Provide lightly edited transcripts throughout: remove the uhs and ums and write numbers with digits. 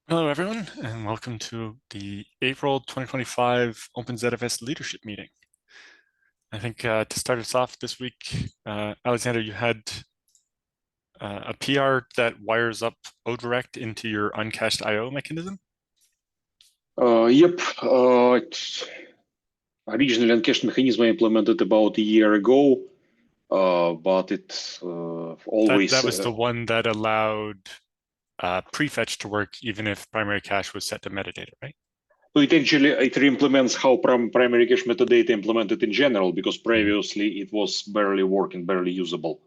Hello, everyone, and welcome to the April 2025 OpenZFS leadership meeting. I think to start us off this week, Alexander, you had a PR that wires up ODirect into your uncached I/O mechanism. Yep. Originally, uncached mechanism I implemented about a year ago, but it always That was the one that allowed prefetch to work even if primary cache was set to metadata, right? so it implements how primary cache metadata implemented in general, because previously it was barely working, barely usable.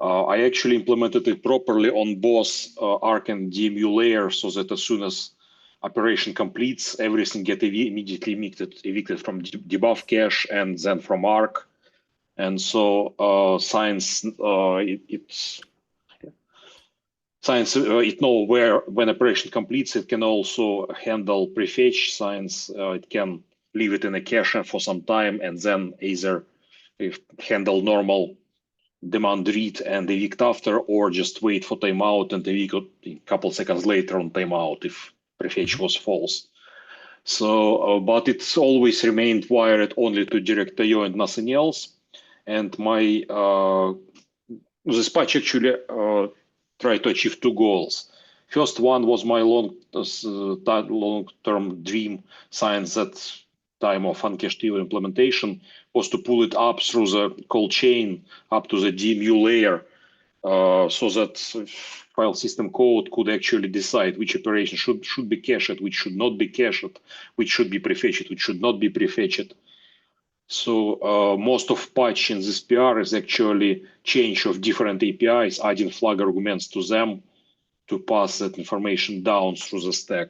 I actually implemented it properly on both ARC and DMU layer, so that as soon as operation completes, everything gets immediately evicted from debuff cache and then from ARC. And so science it know where when operation completes. It can also handle prefetch. Science it can leave it in a cache for some time and then either handle normal demand read and evict after, or just wait for timeout and evict a couple seconds later on timeout if prefetch was false. So, but it's always remained wired only to direct IO and nothing else. And my this patch actually tried to achieve two goals. First one was my long-term dream, science that time of uncached IO implementation, was to pull it up through the call chain up to the DMU layer, so that file system code could actually decide which operation should be cached, which should not be cached, which should be prefetched, which should not be prefetched. So most of patch in this PR is actually change of different APIs, adding flag arguments to them to pass that information down through the stack.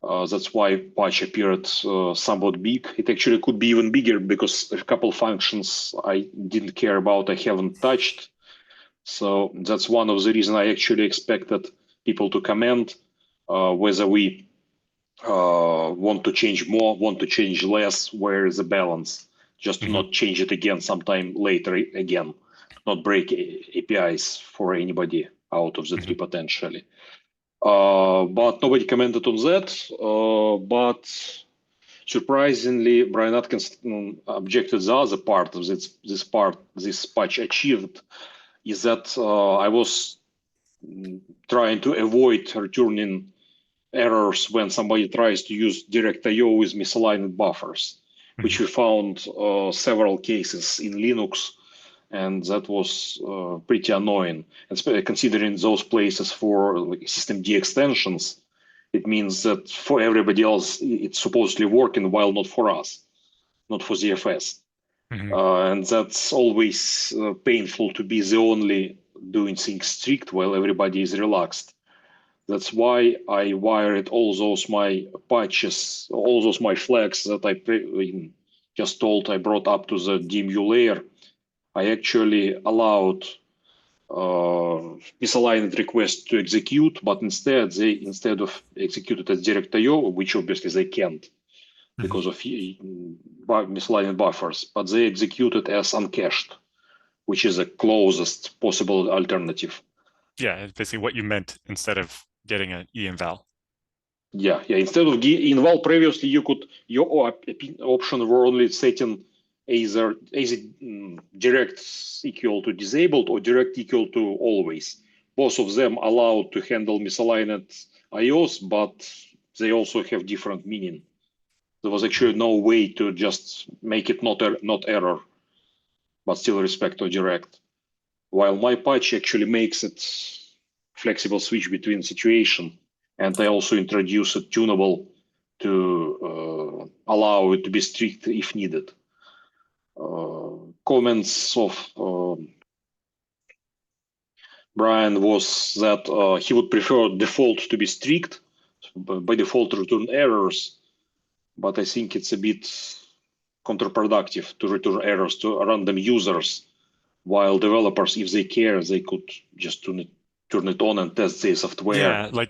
That's why patch appeared somewhat big. It actually could be even bigger because a couple functions I didn't care about, I haven't touched. So that's one of the reasons I actually expected people to comment whether we want to change more, want to change less, where is the balance, just to not change it again sometime later again, not break APIs for anybody out of the tree potentially. But nobody commented on that. But surprisingly, Brian Atkins objected the other part of this patch achieved is that I was trying to avoid returning errors when somebody tries to use direct IO with misaligned buffers, which we found several cases in Linux, and that was pretty annoying. And considering those places for like, systemd extensions, it means that for everybody else it's supposedly working, while not for us, not for ZFS. And that's always painful to be the only doing things strict while everybody is relaxed. That's why I wired all those my patches, all those my flags that I just told I brought up to the DMU layer. I actually allowed misaligned requests to execute, but instead of executed as direct IO, which obviously they can't because of misaligned buffers, but they executed as uncached, which is the closest possible alternative. Yeah, it's basically what you meant instead of getting an enval. Yeah. Instead of enval previously, your option were only setting either direct equal to disabled or direct equal to always. Both of them allowed to handle misaligned IOs, but they also have different meaning. There was actually no way to just make it not error, but still respect to direct. While my patch actually makes it flexible switch between situation, and I also introduce a tunable to allow it to be strict if needed. Comments of Brian was that he would prefer default to be strict, by default return errors, but I think it's a bit counterproductive to return errors to random users, while developers, if they care, they could just turn it on and test their software. Yeah,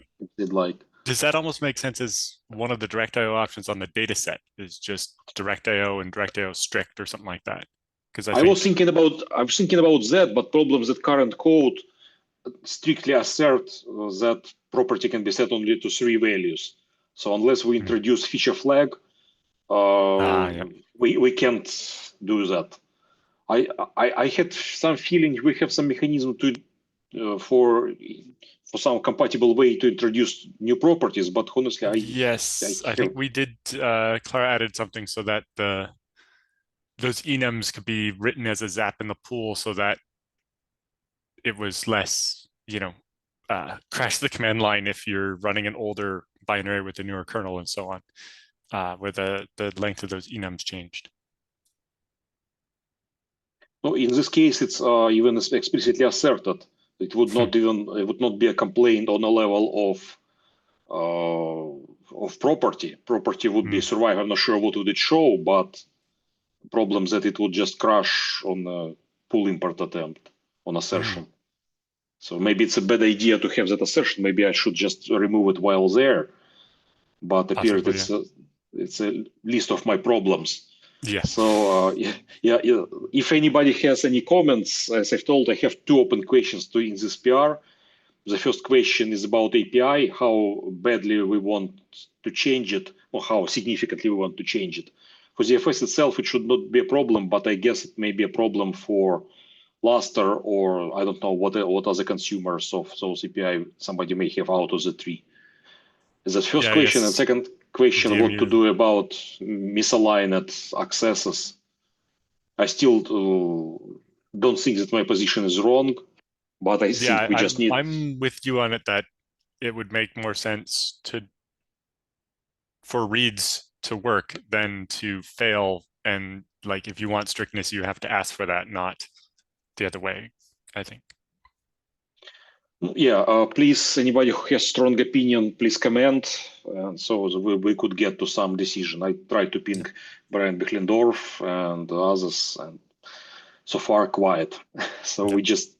does that almost make sense as one of the direct IO options on the data set is just direct IO and direct IO strict or something like that? Because I was thinking about that, but problems that current code strictly assert that property can be set only to 3 values. So unless we introduce feature flag, Yeah. we can't do that. I had some feeling we have some mechanism to for some compatible way to introduce new properties, but honestly, I Yes, I think have we did. Clara added something so that those enums could be written as a zap in the pool, so that it was less, crash the command line if you're running an older binary with a newer kernel and so on, where the length of those enums changed. no, in this case, it's even explicitly asserted. It would not be a complaint on a level of property. Property would be survive. I'm not sure what would it show, but problems that it would just crash on a pull import attempt on assertion. So maybe it's a bad idea to have that assertion. Maybe I should just remove it while there. But appeared Possibly, it's a list of my problems. yeah. So yeah, if anybody has any comments, as I've told, I have 2 open questions in this PR. The first question is about API, how badly we want to change it, or how significantly we want to change it. For the FS itself, it should not be a problem, but I guess it may be a problem for Luster, or I don't know what other consumers of those API somebody may have out of the tree. Is that first Yeah, I question, and guess second question, what to DMU. do about misaligned accesses? I still don't think that my position is wrong, but I think Yeah, we just need. I'm with you on it that it would make more sense for reads to work than to fail. And like, if you want strictness, you have to ask for that, not the other way, I think. Yeah, please, anybody who has strong opinion, please comment, so we could get to some decision. I tried to ping Brian Bechlendorf and others, and so far quiet. So we just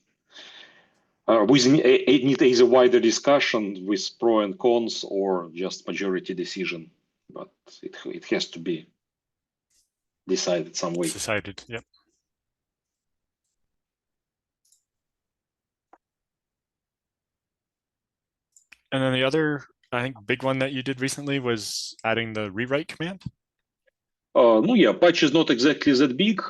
we need either wider discussion with pro and cons or just majority decision, but it has to be decided some way. It's decided. Yep. And then the other, I think, big one that you did recently was adding the rewrite command. No, yeah, patch is not exactly that big.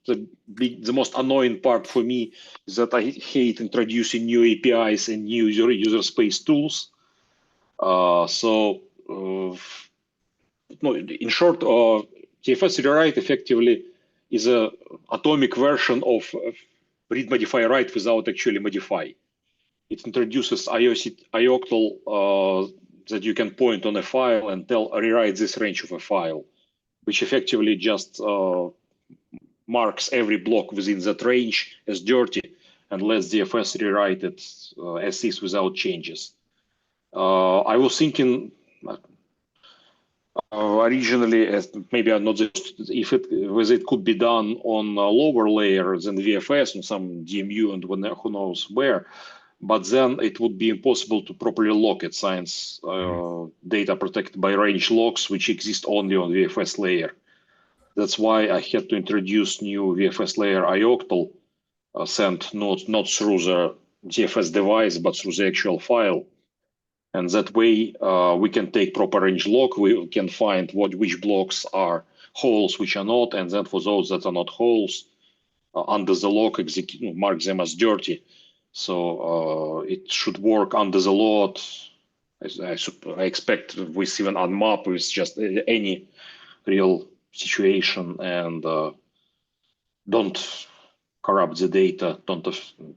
The most annoying part for me is that I hate introducing new APIs and new user space tools. No, in short, TFS rewrite effectively is a atomic version of read modify write without actually modify. It introduces IOCTL that you can point on a file and tell rewrite this range of a file, which effectively just marks every block within that range as dirty and lets DFS rewrite it as is without changes. I was thinking originally, maybe I'm not just if it could be done on a lower layer than VFS on some DMU and who knows where, but then it would be impossible to properly lock it since data protected by range locks, which exist only on VFS layer. That's why I had to introduce new VFS layer IOCTL sent not through the DFS device, but through the actual file. And that way we can take proper range lock. We can find which blocks are holes, which are not. And then for those that are not holes, under the lock, mark them as dirty. So it should work under the load. I expect with even unmap with just any real situation, and don't corrupt the data, don't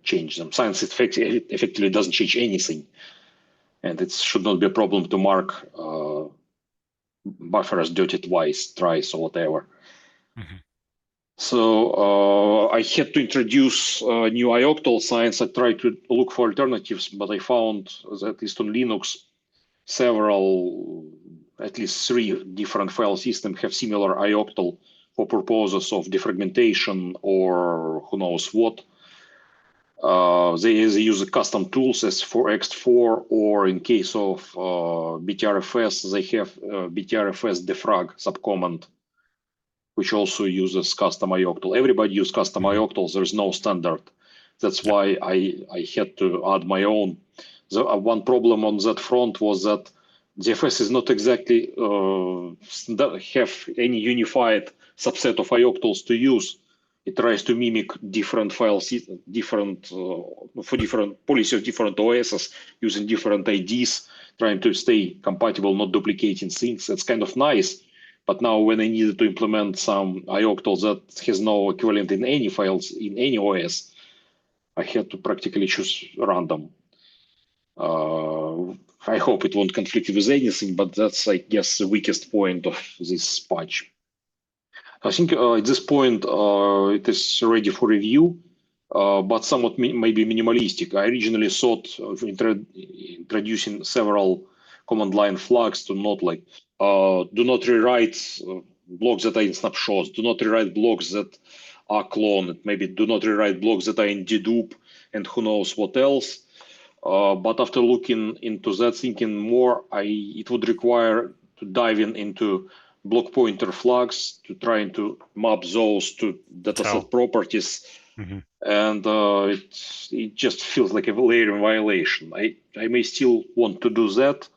change them. Science effectively doesn't change anything, and it should not be a problem to mark buffer as dirty twice, thrice, or whatever. So I had to introduce new IOCTL science. I tried to look for alternatives, but I found that at least on Linux, at least 3 different file systems have similar IOCTL for purposes of defragmentation or who knows what. They use custom tools as for ext4, or in case of BTRFS, they have BTRFS defrag subcommand, which also uses custom IOCTL. Everybody uses custom IOCTL. There's no standard. That's why I had to add my own. the one problem on that front was that ZFS is not exactly have any unified subset of ioctls to use. It tries to mimic different files, different for different policy of different OSs using different IDs, trying to stay compatible, not duplicating things. That's kind of nice. But now when I needed to implement some ioctl that has no equivalent in any files in any OS, I had to practically choose random. I hope it won't conflict with anything, but that's, I guess, the weakest point of this patch. I think at this point it is ready for review, but somewhat maybe minimalistic. I originally thought of introducing several command line flags to not like do not rewrite blocks that are in snapshots, do not rewrite blocks that are cloned, maybe do not rewrite blocks that are in dedupe, and who knows what else. But after looking into that, thinking more, it would require to dive into block pointer flags to trying to map those to dataset properties, and it just feels like a layering violation. I may still want to do that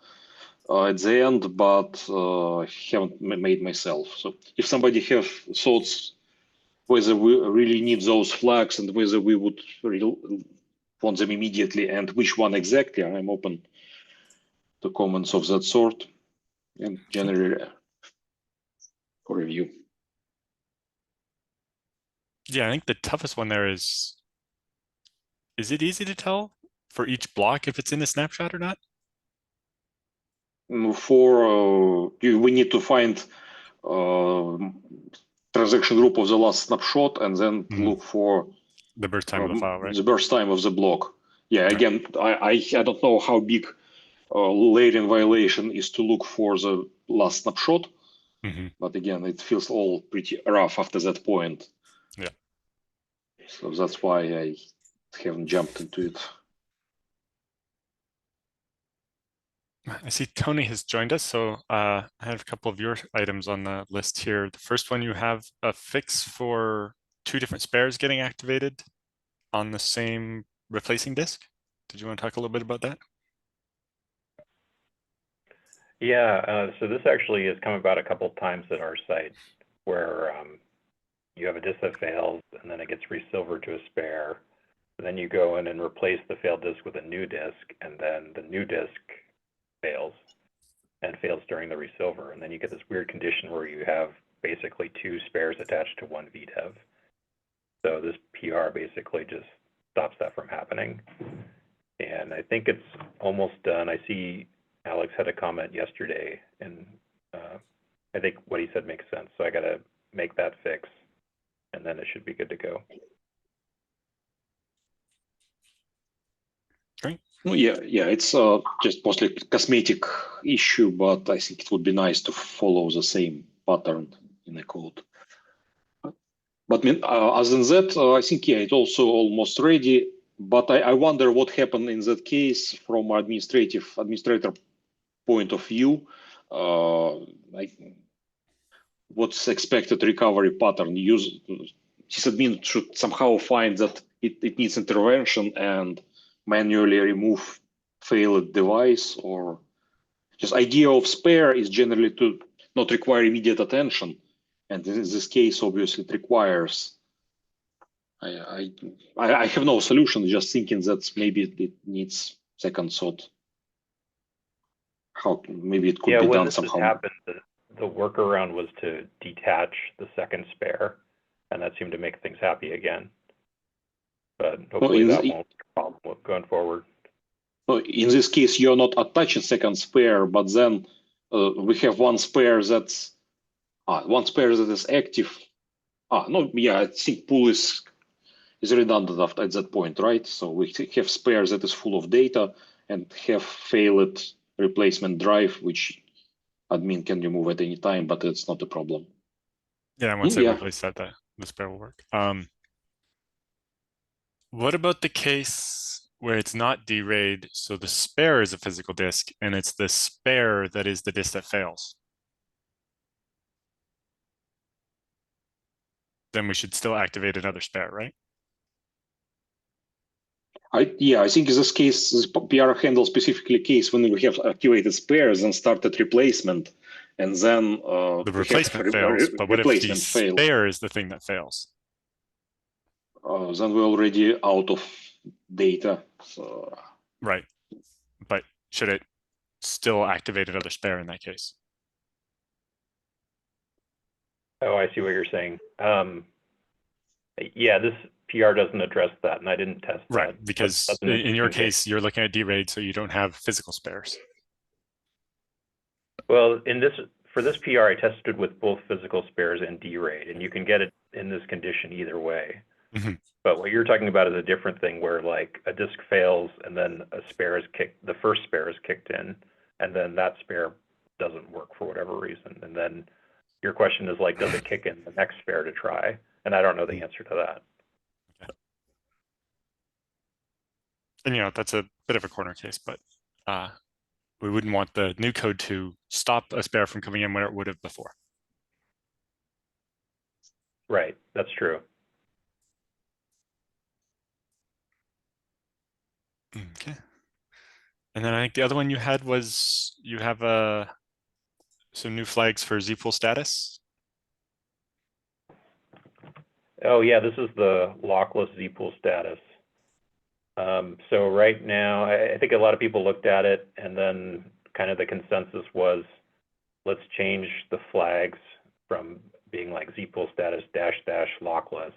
at the end, but I haven't made myself. So if somebody have thoughts whether we really need those flags and whether we would want them immediately and which one exactly, I'm open to comments of that sort and generally for review. Yeah, I think the toughest one there is it easy to tell for each block if it's in a snapshot or not? For we need to find transaction group of the last snapshot and then look for the burst time of the file, right? The burst time of the block. Yeah, again, I don't know how big layering violation is to look for the last snapshot, but again, it feels all pretty rough after that point. Yeah. So that's why I haven't jumped into it. I see Tony has joined us, so I have a couple of your items on the list here. The first one, you have a fix for two different spares getting activated on the same replacing disk. Did you want to talk a little bit about that? Yeah, so this actually has come about a couple of times at our site where you have a disk that fails and then it gets resilvered to a spare. And then you go in and replace the failed disk with a new disk, and then the new disk fails and fails during the resilver. And then you get this weird condition where you have basically two spares attached to one VDEV. So this PR basically just stops that from happening. And I think it's almost done. I see Alex had a comment yesterday, and I think what he said makes sense. So I got to make that fix, and then it should be good to go. Great. Well, yeah, it's just mostly cosmetic issue, but I think it would be nice to follow the same pattern in the code. But other than that, I think, yeah, it's also almost ready. But I wonder what happened in that case from administrator point of view. What's expected recovery pattern? Sysadmin should somehow find that it needs intervention and manually remove failed device, or just idea of spare is generally to not require immediate attention. And in this case, obviously, it requires. I have no solution, just thinking that maybe it needs second thought. How maybe it could be done somehow. Yeah, when this happened, the workaround was to detach the second spare, and that seemed to make things happy again. But hopefully that won't be a problem going forward. In this case, you're not attaching second spare, but then we have one spare that is active. No, yeah, I think pool is redundant at that point, right? So we have spare that is full of data and have failed replacement drive, which admin can remove at any time, but it's not a problem. Yeah, once they replace that, the spare will work. What about the case where it's not D-RAID, so the spare is a physical disk, and it's the spare that is the disk that fails? Then we should still activate another spare, right? I think in this case, this PR handles specifically case when we have activated spares and started replacement, and then the replacement fails. But what if the spare is the thing that fails? Then we're already out of data. So. Right, but should it still activate another spare in that case? Oh, I see what you're saying. Yeah, this PR doesn't address that, and I didn't test that. Right, because in your case, you're looking at D-RAID, so you don't have physical spares. Well, for this PR, I tested with both physical spares and D-RAID, and you can get it in this condition either way. Mm-hmm. But what you're talking about is a different thing where like a disk fails and then the first spare is kicked in, and then that spare doesn't work for whatever reason. And then your question is like, does it kick in the next spare to try? And I don't know the answer to that. Okay. And that's a bit of a corner case, but we wouldn't want the new code to stop a spare from coming in where it would have before. Right, that's true. Okay. And then I think the other one you had was you have some new flags for zpool status. Oh yeah, this is the lockless zpool status. So right now, I think a lot of people looked at it, and then kind of the consensus was, let's change the flags from being like zpool status -- lockless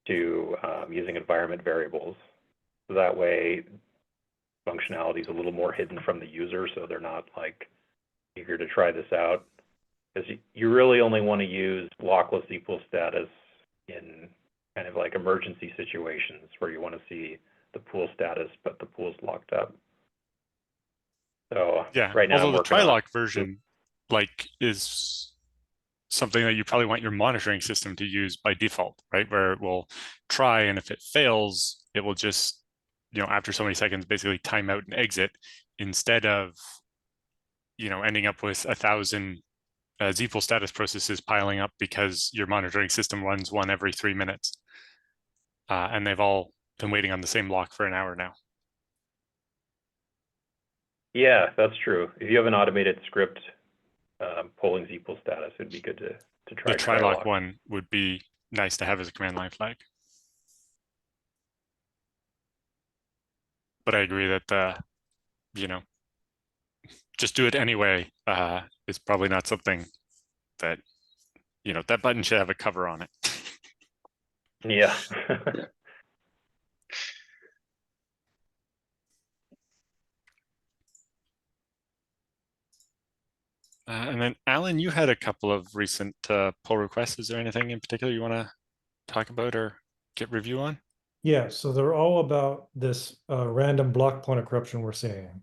to using environment variables. So that way, functionality is a little more hidden from the user, so they're not like eager to try this out. Because you really only want to use lockless zpool status in kind of like emergency situations where you want to see the pool status, but the pool's locked up. So yeah, right now, although the try-lock version is something that you probably want your monitoring system to use by default, right? Where it will try, and if it fails, it will just, after so many seconds, basically time out and exit, instead of, ending up with 1,000 zpool status processes piling up because your monitoring system runs one every 3 minutes. And they've all been waiting on the same lock for an hour now. Yeah, that's true. If you have an automated script polling zpool status, it'd be good to try. The try-lock one would be nice to have as a command line flag. But I agree that, just do it anyway is probably not something that, that button should have a cover on it. Yeah. And then, Alan, you had a couple of recent pull requests. Is there anything in particular you want to talk about or get review on? Yeah, so they're all about this random block pointer corruption we're seeing,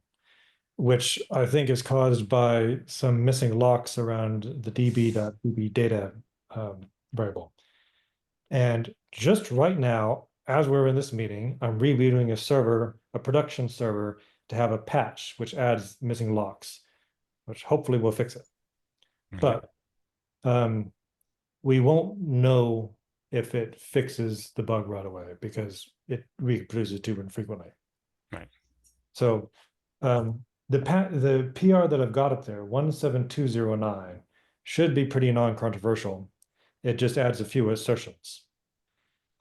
which I think is caused by some missing locks around the db.db data variable. And just right now, as we're in this meeting, I'm rebooting a production server, to have a patch which adds missing locks, which hopefully will fix it. Mm-hmm. But we won't know if it fixes the bug right away because it reproduces too infrequently. Right. So the PR that I've got up there, 17209, should be pretty non-controversial. It just adds a few assertions.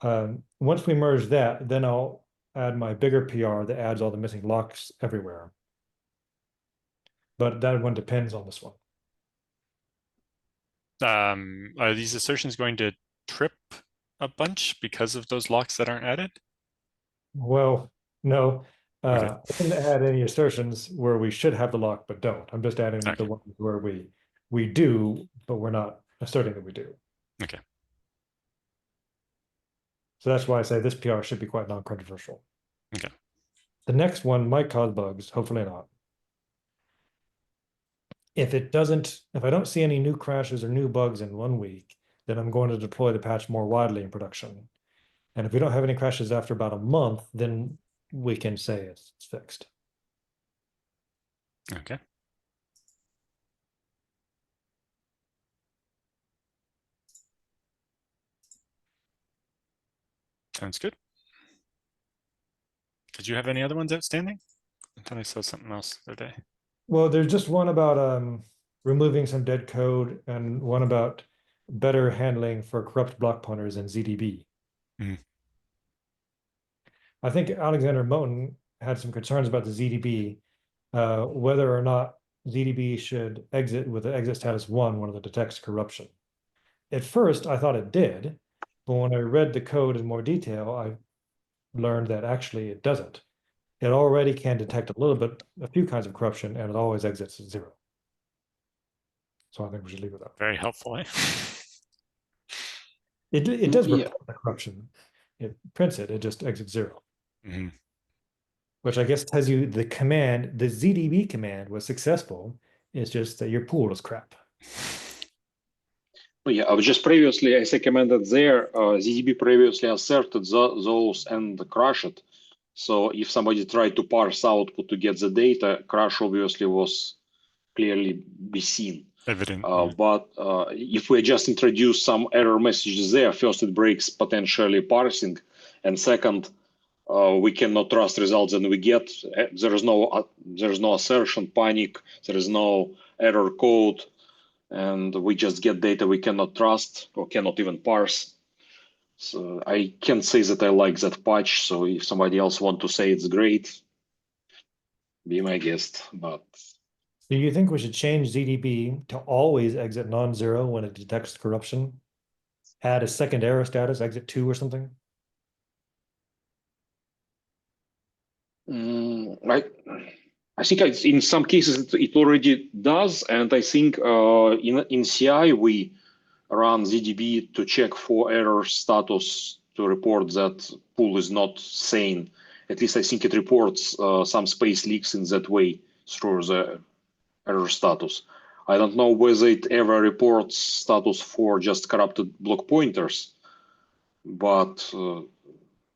Once we merge that, then I'll add my bigger PR that adds all the missing locks everywhere. But that one depends on this one. Are these assertions going to trip a bunch because of those locks that aren't added? Well, no. Okay. I didn't add any assertions where we should have the lock but don't. I'm just adding Okay. the ones where we do, but we're not asserting that we do. Okay. So that's why I say this PR should be quite non-controversial. Okay. The next one might cause bugs, hopefully not. If I don't see any new crashes or new bugs in 1 week, then I'm going to deploy the patch more widely in production. And if we don't have any crashes after about a month, then we can say it's fixed. Okay. Sounds good. Did you have any other ones outstanding? I thought I saw something else the other day. Well, there's just one about removing some dead code and one about better handling for corrupt block pointers in ZDB. Mhm. I think Alexander Moten had some concerns about the ZDB, whether or not ZDB should exit with the exit status 1 when it detects corruption. At first, I thought it did, but when I read the code in more detail, I learned that actually it doesn't. It already can detect a few kinds of corruption, and it always exits at 0. So I think we should leave it up. Very helpful, eh? It does Yeah. report the corruption. It prints it, it just exits 0. Mhm. Which I guess tells you the command, the ZDB command was successful. It's just that your pool is crap. Yeah, I was just previously, as I commented there, ZDB previously asserted those and crashed it. So if somebody tried to parse output to get the data, crash obviously was clearly be seen. Evident. But if we just introduce some error messages there, first it breaks potentially parsing, and second, we cannot trust results that we get. There is no assertion, panic. There is no error code, and we just get data we cannot trust or cannot even parse. So I can't say that I like that patch. So if somebody else want to say it's great, be my guest. But Do you think we should change ZDB to always exit non-zero when it detects corruption? Add a second error status, exit 2 or something? I think in some cases it already does, and I think in CI we run ZDB to check for error status to report that pool is not sane. At least I think it reports some space leaks in that way through the error status. I don't know whether it ever reports status for just corrupted block pointers, but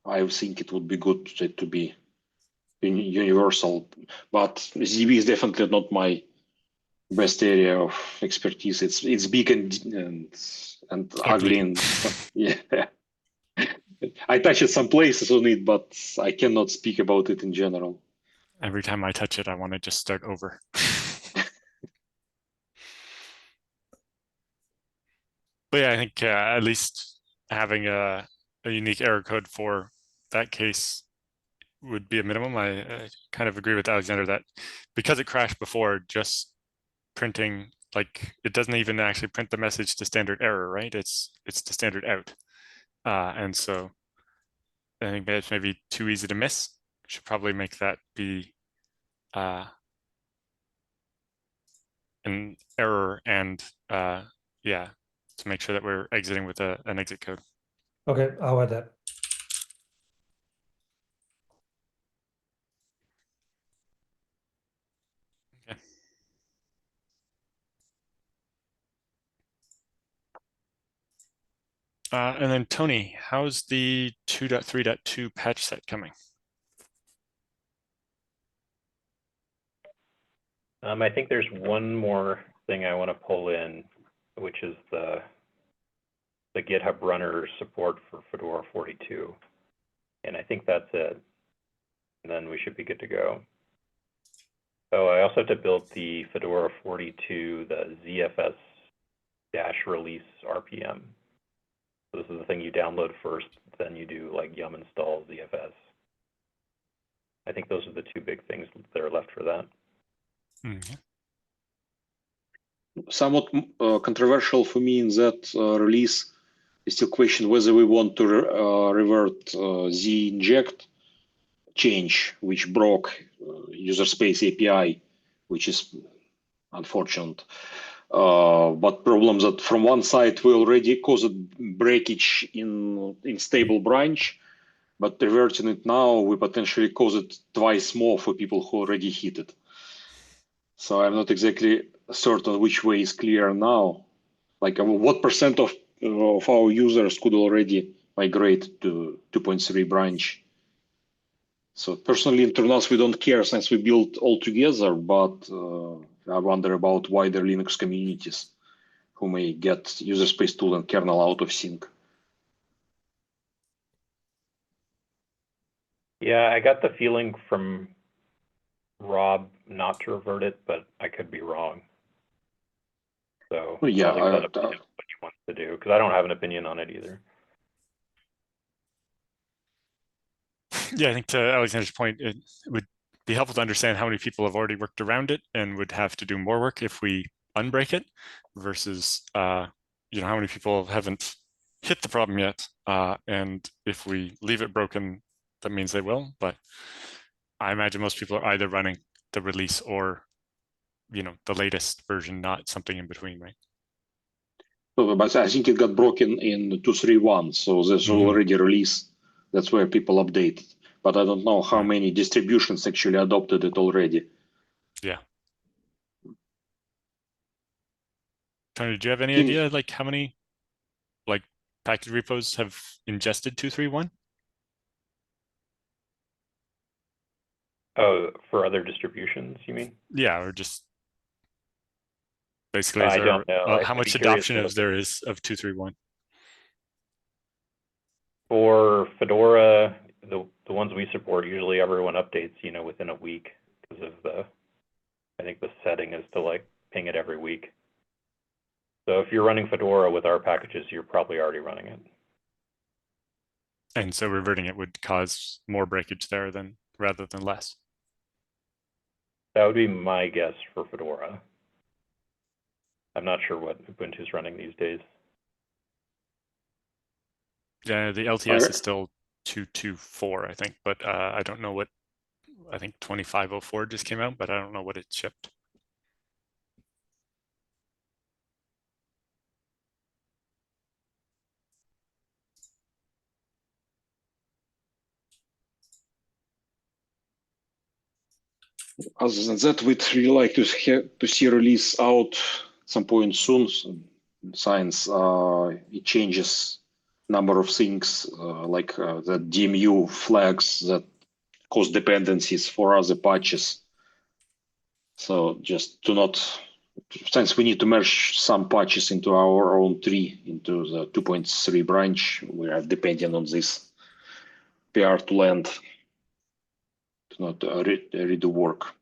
I think it would be good to be universal. But ZDB is definitely not my best area of expertise. It's big and ugly and yeah. I touched some places on it, but I cannot speak about it in general. Every time I touch it, I want to just start over. But yeah, I think at least having a unique error code for that case would be a minimum. I kind of agree with Alexander that because it crashed before, just printing, like, it doesn't even actually print the message to standard error, right? It's to standard out. And so I think it's maybe too easy to miss. Should probably make that be an error, and yeah, to make sure that we're exiting with an exit code. Okay, I'll add that. Okay. And then Tony, how's the 2.3.2 patch set coming? I think there's one more thing I want to pull in, which is the GitHub runner support for Fedora 42. And I think that's it. And then we should be good to go. Oh, I also have to build the Fedora 42, the ZFS -release RPM. So this is the thing you download first, then you do like yum install ZFS. I think those are the two big things that are left for that. Mm-hmm. Somewhat controversial for me in that release is still question whether we want to revert the inject change, which broke user space API, which is unfortunate. But problems that from one side we already caused breakage in stable branch, but reverting it now we potentially cause it twice more for people who already hit it. So I'm not exactly certain which way is clear now. Like what percent of our users could already migrate to 2.3 branch? So personally, in internals, we don't care since we build all together, but I wonder about wider Linux communities who may get user space tool and kernel out of sync. Yeah, I got the feeling from Rob not to revert it, but I could be wrong. So Well, yeah, I'll leave that up to him what he wants to do, because I don't have an opinion on it either. Yeah, I think to Alexander's point, it would be helpful to understand how many people have already worked around it and would have to do more work if we unbreak it versus you know, how many people haven't hit the problem yet. And if we leave it broken, that means they will. But I imagine most people are either running the release or, you know, the latest version, not something in between, right? But I think it got broken in 2.3.1, so there's already a release. That's where people update. But I don't know how Right. many distributions actually adopted it already. Yeah. Tony, do you have any idea like how many like package repos have ingested 2.3.1? Oh, for other distributions, you mean? Yeah, or just basically, is I there don't know. how I'd be much curious adoption to is look. there is of 2.3.1? For Fedora, the ones we support, usually everyone updates, you know, within a week because of I think the setting is to like ping it every week. So if you're running Fedora with our packages, you're probably already running it. And so reverting it would cause more breakage there than rather than less. That would be my guess for Fedora. I'm not sure what Ubuntu's running these days. Yeah, the LTS is still 2.2.4, I think, but I don't know what. I think 25.04 just came out, but I don't know what it shipped. Other than that, we'd really like to see release out some point soon. Science, it changes number of things like the DMU flags that cause dependencies for other patches. So just to not, since we need to merge some patches into our own tree, into the 2.3 branch, we are depending on this PR to land to not redo work.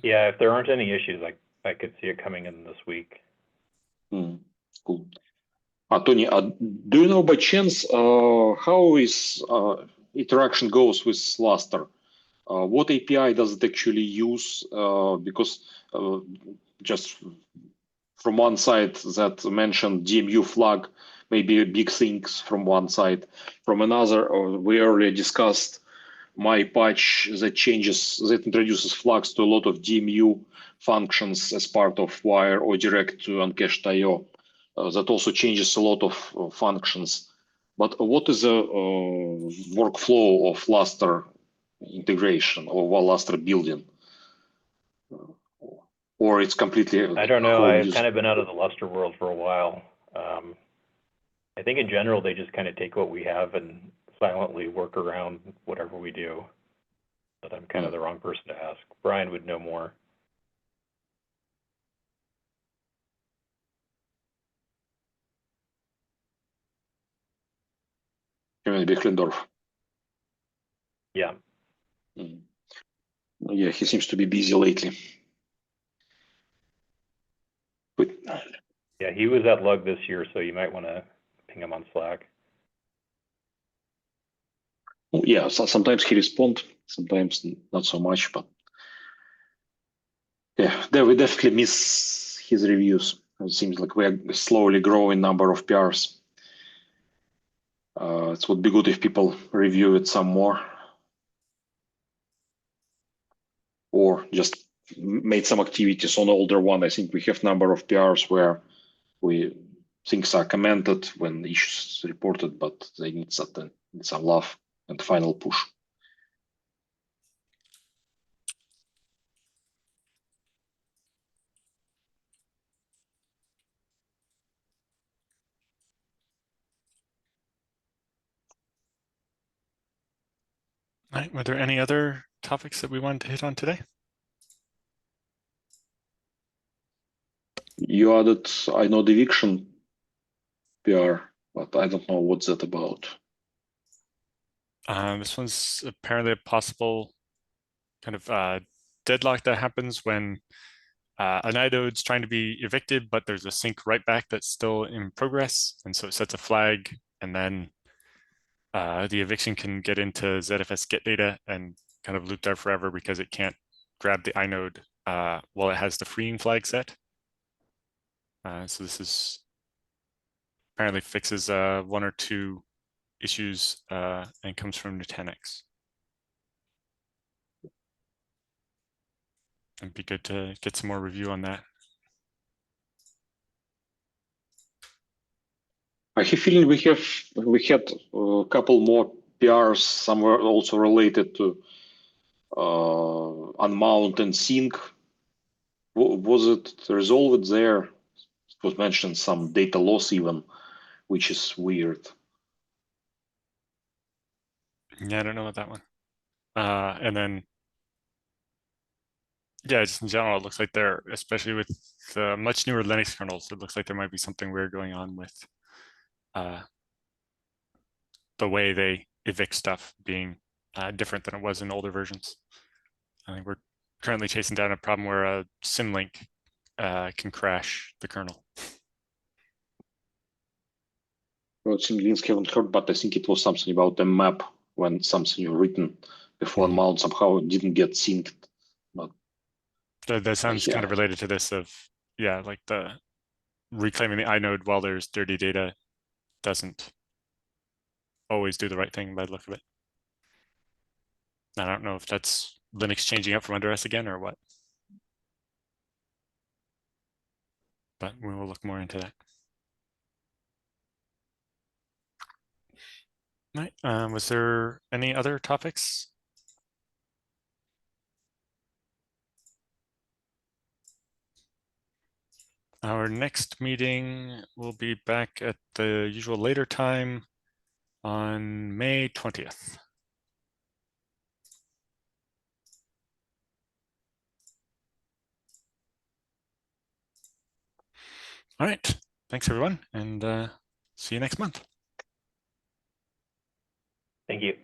Yeah, if there aren't any issues, I could see it coming in this week. Cool. Tony, do you know by chance how is interaction goes with Luster? What API does it actually use? Because just from one side that mentioned DMU flag, maybe big things from one side. From another, we earlier discussed my patch that introduces flags to a lot of DMU functions as part of wire or direct to uncached IO. That also changes a lot of functions. But what is the workflow of Luster integration or Luster building? Or it's completely. I don't know. I've kind of been out of the Luster world for a while. I think in general, they just kind of take what we have and silently work around whatever we do. But I'm kind of the wrong person to ask. Brian would know more. Bechlendorf. Yeah. Yeah, he seems to be busy lately. But yeah, he was at Lug this year, so you might want to ping him on Slack. yeah, so sometimes he responds, sometimes not so much, but yeah, we definitely miss his reviews. It seems like we're slowly growing number of PRs. It would be good if people review it some more, or just made some activities on older one. I think we have number of PRs where things are commented when issues reported, but they need some love and final push. All right, were there any other topics that we wanted to hit on today? You added, I know, the eviction PR, but I don't know what's that about. This one's apparently a possible kind of deadlock that happens when an inode's trying to be evicted, but there's a sync write back that's still in progress. And so it sets a flag, and then the eviction can get into ZFS get data and kind of loop there forever because it can't grab the inode while it has the freeing flag set. So this is apparently fixes one or two issues and comes from Nutanix. It'd be good to get some more review on that. I have a feeling we had a couple more PRs somewhere also related to unmount and sync. Was it resolved there? It was mentioned some data loss even, which is weird. Yeah, I don't know about that one. And then, yeah, just in general, it looks like there, especially with the much newer Linux kernels, it looks like there might be something weird going on with the way they evict stuff being different than it was in older versions. I think we're currently chasing down a problem where a symlink can crash the kernel. Well, Symlinks haven't heard, but I think it was something about a map when something written before unmount somehow didn't get synced. But That sounds kind yeah. of related to this of, yeah, like the reclaiming the inode while there's dirty data doesn't always do the right thing by the look of it. I don't know if that's Linux changing up from under us again or what. But we will look more into that. Right. Was there any other topics? Our next meeting will be back at the usual later time on May 20th. All right. Thanks, everyone, and see you next month. Thank you.